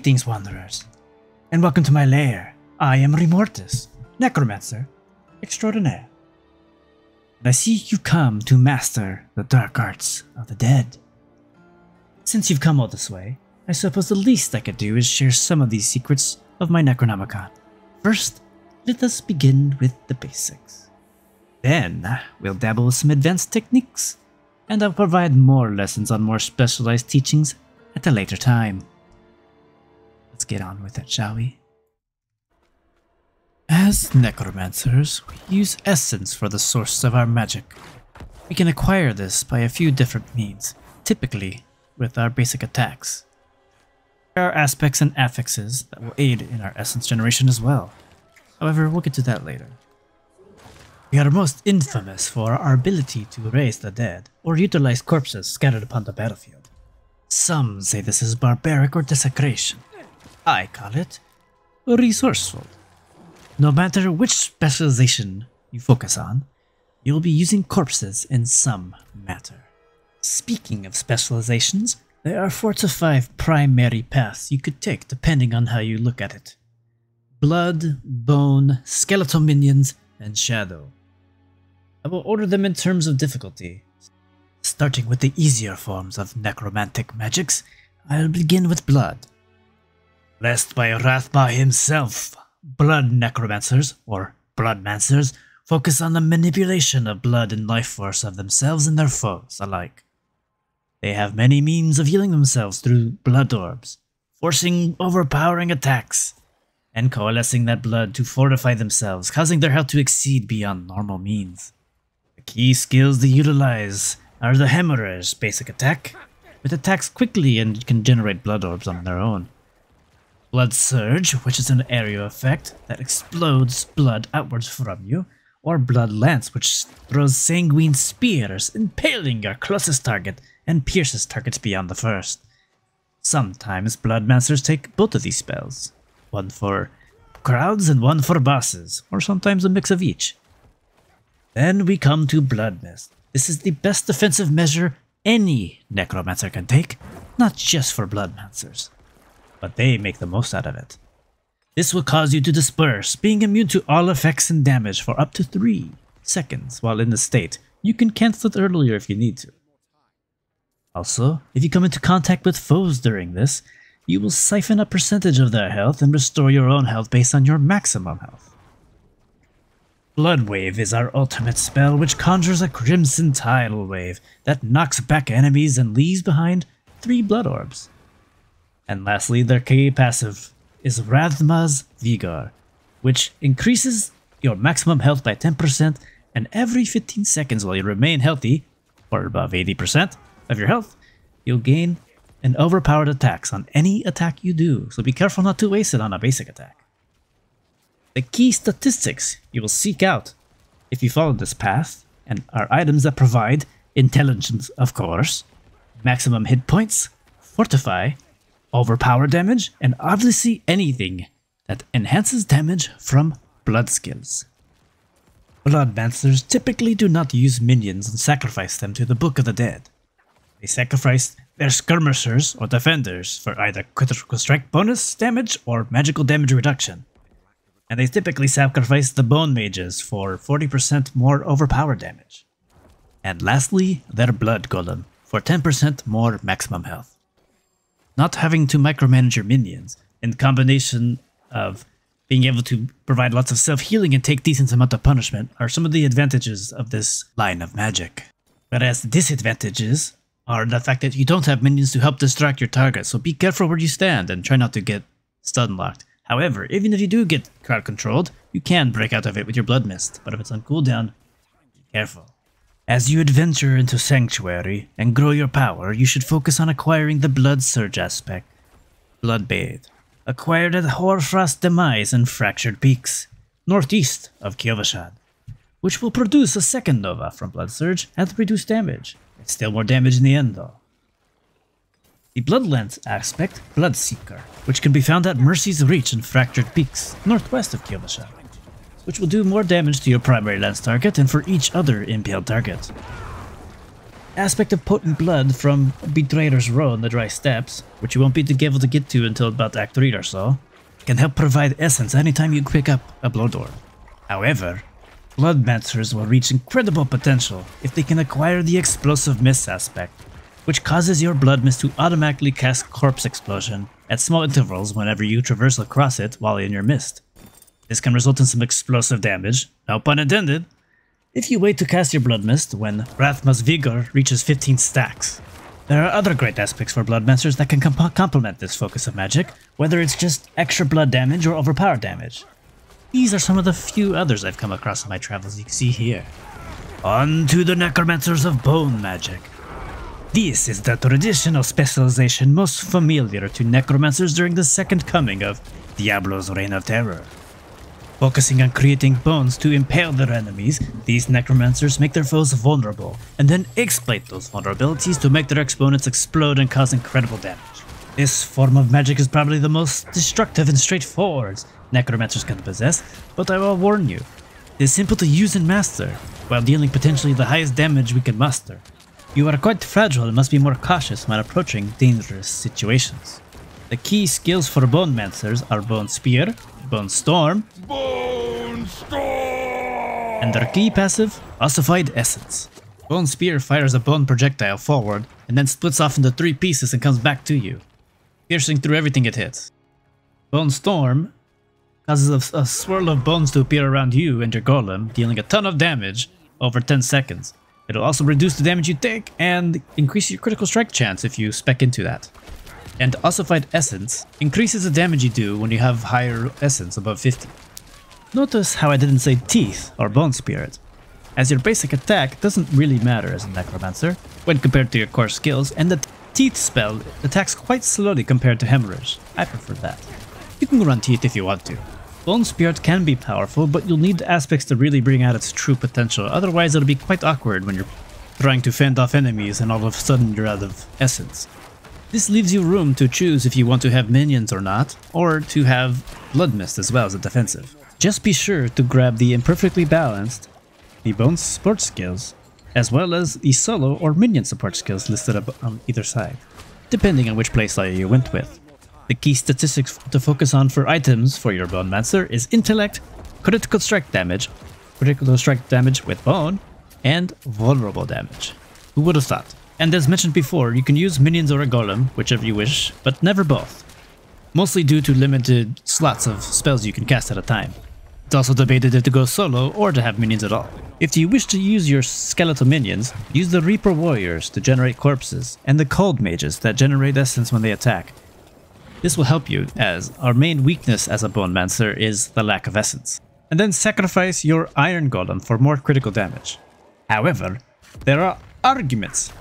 Greetings, wanderers, and welcome to my lair. I am Remortis, Necromancer extraordinaire. And I see you come to master the dark arts of the dead. Since you've come all this way, I suppose the least I could do is share some of these secrets of my Necronomicon. First, let us begin with the basics. Then, we'll dabble with some advanced techniques, and I'll provide more lessons on more specialized teachings at a later time. Let's get on with it, shall we? As necromancers, we use essence for the source of our magic. We can acquire this by a few different means, typically with our basic attacks. There are aspects and affixes that will aid in our essence generation as well. However, we'll get to that later. We are most infamous for our ability to raise the dead or utilize corpses scattered upon the battlefield. Some say this is barbaric or desecration. I call it resourceful. No matter which specialization you focus on, you will be using corpses in some matter. Speaking of specializations, there are 4 to 5 primary paths you could take depending on how you look at it. Blood, bone, skeletal minions, and shadow. I will order them in terms of difficulty. Starting with the easier forms of necromantic magics, I'll begin with blood. Blessed by Rathba himself, blood necromancers, or bloodmancers, focus on the manipulation of blood and life force of themselves and their foes alike. They have many means of healing themselves through blood orbs, forcing overpowering attacks, and coalescing that blood to fortify themselves, causing their health to exceed beyond normal means. The key skills they utilize are the Hemorrhage basic attack, which attacks quickly and can generate blood orbs on their own. Blood Surge, which is an area effect that explodes blood outwards from you, or Blood Lance, which throws sanguine spears, impaling your closest target and pierces targets beyond the first. Sometimes Bloodmancers take both of these spells, one for crowds and one for bosses, or sometimes a mix of each. Then we come to Blood Mist. This is the best defensive measure any Necromancer can take, not just for Bloodmancers, but they make the most out of it. This will cause you to disperse, being immune to all effects and damage for up to 3 seconds while in the state. You can cancel it earlier if you need to. Also, if you come into contact with foes during this, you will siphon a percentage of their health and restore your own health based on your maximum health. Blood Wave is our ultimate spell, which conjures a crimson tidal wave that knocks back enemies and leaves behind 3 blood orbs. And lastly, their key passive is Rathma's Vigor, which increases your maximum health by 10%, and every 15 seconds while you remain healthy, or above 80% of your health, you'll gain an overpowered attacks on any attack you do, so be careful not to waste it on a basic attack. The key statistics you will seek out if you follow this path and are items that provide intelligence, of course, maximum hit points, fortify, overpower damage, and obviously anything that enhances damage from blood skills. Bloodmancers typically do not use minions and sacrifice them to the Book of the Dead. They sacrifice their skirmishers or defenders for either critical strike bonus damage or magical damage reduction. And they typically sacrifice the bone mages for 40% more overpowered damage. And lastly, their blood golem for 10% more maximum health. Not having to micromanage your minions, in combination of being able to provide lots of self-healing and take decent amount of punishment, are some of the advantages of this line of magic. Whereas the disadvantages are the fact that you don't have minions to help distract your target, so be careful where you stand and try not to get stun locked. However, even if you do get crowd controlled, you can break out of it with your Blood Mist, but if it's on cooldown, be careful. As you adventure into Sanctuary and grow your power, you should focus on acquiring the Blood Surge aspect, Blood Bathe, acquired at Hoarfrost Demise and Fractured Peaks, northeast of Kyovashad, which will produce a second Nova from Blood Surge at reduced damage. It's still more damage in the end though. The Blood Lance aspect, Blood Seeker, which can be found at Mercy's Reach and Fractured Peaks, northwest of Kyovashad, which will do more damage to your primary lance target and for each other impaled target. aspect of potent blood from Betrayer's Row in the Dry Steppes, which you won't be able to get to until about Act 3 or so, can help provide essence anytime you pick up a Blood Orb. However, Bloodmancers will reach incredible potential if they can acquire the Explosive Mist aspect, which causes your Blood Mist to automatically cast Corpse Explosion at small intervals whenever you traverse across it while in your mist. This can result in some explosive damage, no pun intended, if you wait to cast your Blood Mist when Rathma's Vigor reaches 15 stacks. There are other great aspects for Bloodmancers that can complement this focus of magic, whether it's just extra blood damage or overpowered damage. These are some of the few others I've come across in my travels you can see here. On to the Necromancers of Bone Magic. This is the traditional specialization most familiar to Necromancers during the second coming of Diablo's Reign of Terror. Focusing on creating bones to impale their enemies, these Necromancers make their foes vulnerable, and then exploit those vulnerabilities to make their exponents explode and cause incredible damage. This form of magic is probably the most destructive and straightforward Necromancers can possess, but I will warn you, it is simple to use and master, while dealing potentially the highest damage we can muster. You are quite fragile and must be more cautious when approaching dangerous situations. The key skills for Bonemancers are Bone Spear, Bone Storm, and their key passive, Ossified Essence. Bone Spear fires a bone projectile forward and then splits off into 3 pieces and comes back to you, piercing through everything it hits. Bone Storm causes a swirl of bones to appear around you and your golem, dealing a ton of damage over 10 seconds. It'll also reduce the damage you take and increase your critical strike chance if you spec into that. And Ossified Essence increases the damage you do when you have higher essence above 50. Notice how I didn't say Teeth or Bone Spirit, as your basic attack doesn't really matter as a Necromancer when compared to your core skills, and the Teeth spell attacks quite slowly compared to Hemorrhage. I prefer that. You can run Teeth if you want to. Bone Spirit can be powerful, but you'll need aspects to really bring out its true potential, otherwise it'll be quite awkward when you're trying to fend off enemies and all of a sudden you're out of essence. This leaves you room to choose if you want to have minions or not, or to have Blood Mist as well as a defensive. Just be sure to grab the imperfectly balanced, the Bone support skills, as well as the solo or minion support skills listed up on either side, depending on which playstyle you went with. The key statistics to focus on for items for your Bonemancer is Intellect, Critical Strike Damage with Bone, and Vulnerable Damage. Who would have thought? And as mentioned before, you can use minions or a golem, whichever you wish, but never both. Mostly due to limited slots of spells you can cast at a time. It's also debated if to go solo or to have minions at all. If you wish to use your skeletal minions, use the Reaper Warriors to generate corpses, and the Cold Mages that generate essence when they attack. This will help you, as our main weakness as a Bonemancer is the lack of essence. And then sacrifice your Iron Golem for more critical damage. However, there are arguments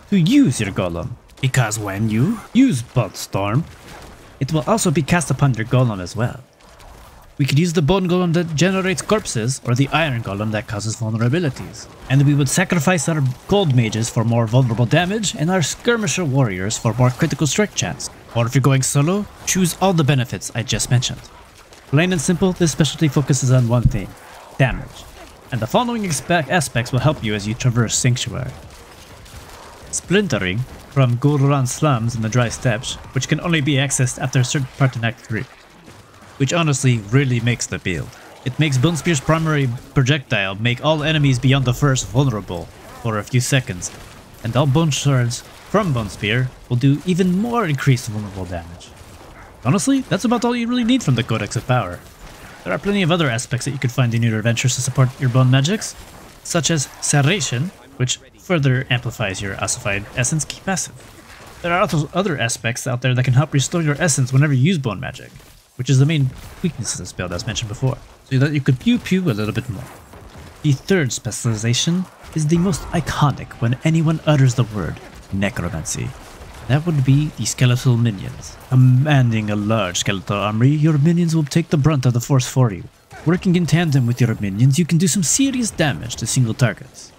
to use your Golem, because when you use Bone Storm, it will also be cast upon your Golem as well. We could use the Bone Golem that generates corpses, or the Iron Golem that causes vulnerabilities. And we would sacrifice our Cold Mages for more vulnerable damage, and our Skirmisher Warriors for more critical strike chance. Or if you're going solo, choose all the benefits I just mentioned. Plain and simple, this specialty focuses on one thing: damage. And the following aspects will help you as you traverse Sanctuary. Splintering from Gul'ran slums in the Dry Steppes, which can only be accessed after a certain part in Act 3. Which honestly really makes the build. It makes Bone Spear's primary projectile make all enemies beyond the first vulnerable for a few seconds, and all Bone Shards from Bone Spear will do even more increased vulnerable damage. Honestly, that's about all you really need from the Codex of Power. There are plenty of other aspects that you could find in your adventures to support your bone magics, such as Serration, which further amplifies your Ossified Essence key passive. There are also other aspects out there that can help restore your essence whenever you use bone magic, which is the main weakness of this build as mentioned before, so that you could pew-pew a little bit more. The third specialization is the most iconic when anyone utters the word Necromancy. That would be the skeletal minions. Commanding a large skeletal army, your minions will take the brunt of the force for you. Working in tandem with your minions, you can do some serious damage to single targets,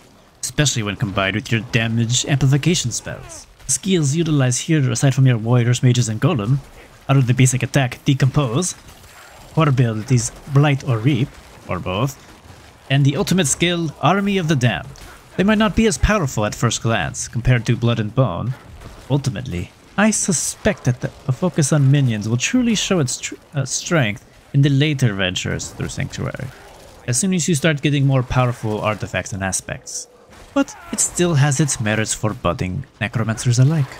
especially when combined with your damage amplification spells. The skills utilized here, aside from your warriors, mages, and golem, are the basic attack Decompose, core abilities Blight or Reap, or both, and the ultimate skill Army of the Damned. They might not be as powerful at first glance compared to Blood and Bone. Ultimately, I suspect that a focus on minions will truly show its strength in the later ventures through Sanctuary, as soon as you start getting more powerful artifacts and aspects. But it still has its merits for budding necromancers alike.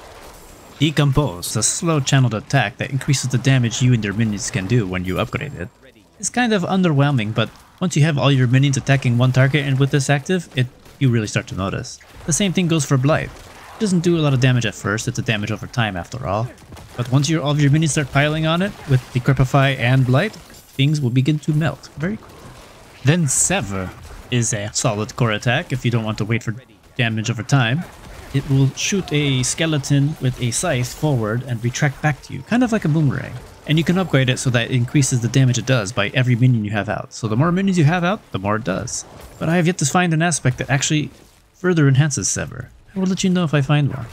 Decompose, a slow channeled attack that increases the damage you and your minions can do when you upgrade it. It's kind of underwhelming, but once you have all your minions attacking one target and with this active, you really start to notice. The same thing goes for Blight. It doesn't do a lot of damage at first, it's a damage over time after all. But once all of your minions start piling on it with Decrepify and Blight, things will begin to melt very quickly. Then Sever is a solid core attack if you don't want to wait for damage over time. It will shoot a skeleton with a scythe forward and retract back to you, kind of like a boomerang. And you can upgrade it so that it increases the damage it does by every minion you have out. So the more minions you have out, the more it does. But I have yet to find an aspect that actually further enhances Sever. I will let you know if I find one.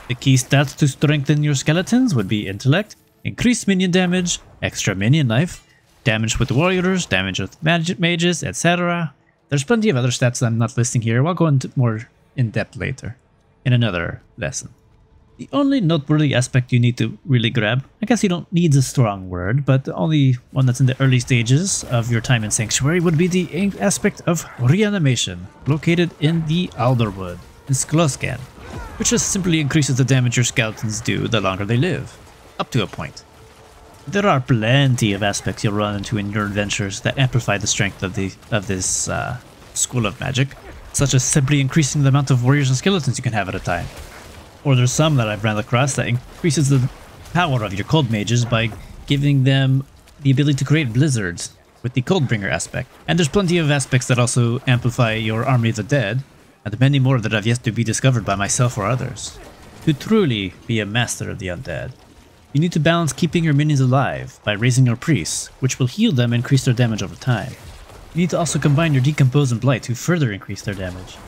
The key stats to strengthen your skeletons would be Intellect, increased minion damage, extra minion life, damage with warriors, damage with mages, etc. There's plenty of other stats that I'm not listing here. I'll go into more in depth later in another lesson. The only noteworthy aspect you need to really grab, I guess you don't need a strong word, but the only one that's in the early stages of your time in Sanctuary would be the aspect of Reanimation, located in the Alderwood, in Skloskan, which just simply increases the damage your skeletons do the longer they live, up to a point. There are plenty of aspects you'll run into in your adventures that amplify the strength of this school of magic, such as simply increasing the amount of warriors and skeletons you can have at a time. Or there's some that I've ran across that increases the power of your cold mages by giving them the ability to create blizzards with the Coldbringer aspect. And there's plenty of aspects that also amplify your Army of the Dead, and many more that have yet to be discovered by myself or others. To truly be a master of the undead, you need to balance keeping your minions alive by raising your priests, which will heal them and increase their damage over time. You need to also combine your Decompose and Blight to further increase their damage.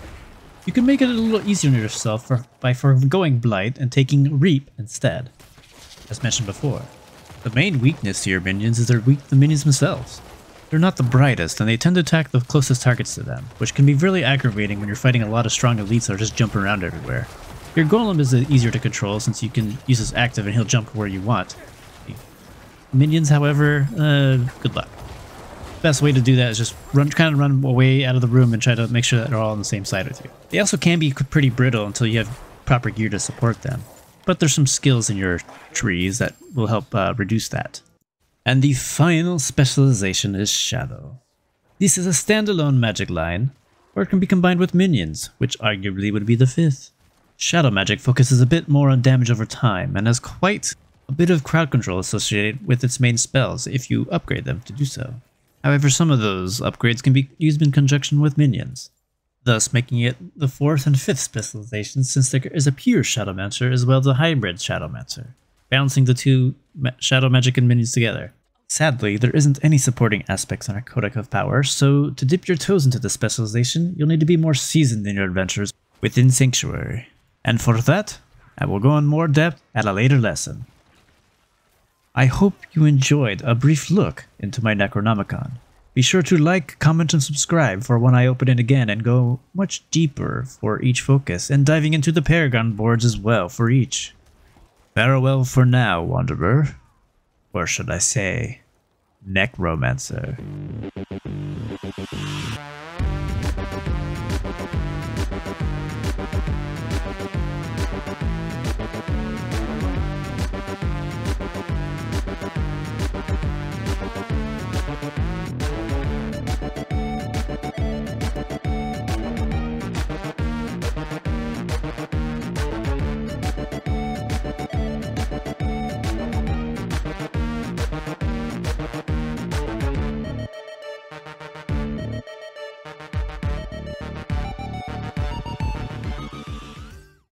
You can make it a little easier on yourself by foregoing Blight and taking Reap instead, as mentioned before. The main weakness to your minions is the minions themselves. They're not the brightest, and they tend to attack the closest targets to them, which can be really aggravating when you're fighting a lot of strong elites that are just jumping around everywhere. Your golem is easier to control since you can use his active and he'll jump where you want. The minions, however, good luck. Best way to do that is just kind of run away out of the room and try to make sure that they're all on the same side with you. They also can be pretty brittle until you have proper gear to support them, but there's some skills in your trees that will help reduce that. And the final specialization is Shadow. This is a standalone magic line, or it can be combined with minions, which arguably would be the fifth. Shadow magic focuses a bit more on damage over time and has quite a bit of crowd control associated with its main spells if you upgrade them to do so. However, some of those upgrades can be used in conjunction with minions, thus making it the fourth and fifth specialization since there is a pure Shadowmancer as well as a hybrid Shadowmancer, balancing the two Shadow magic and minions together. Sadly, there isn't any supporting aspects in our Codex of Power, so to dip your toes into this specialization, you'll need to be more seasoned in your adventures within Sanctuary. And for that, I will go in more depth at a later lesson. I hope you enjoyed a brief look into my Necronomicon. Be sure to like, comment, and subscribe for when I open it again and go much deeper for each focus, and diving into the Paragon boards as well for each. Farewell for now, Wanderer. Or should I say, Necromancer.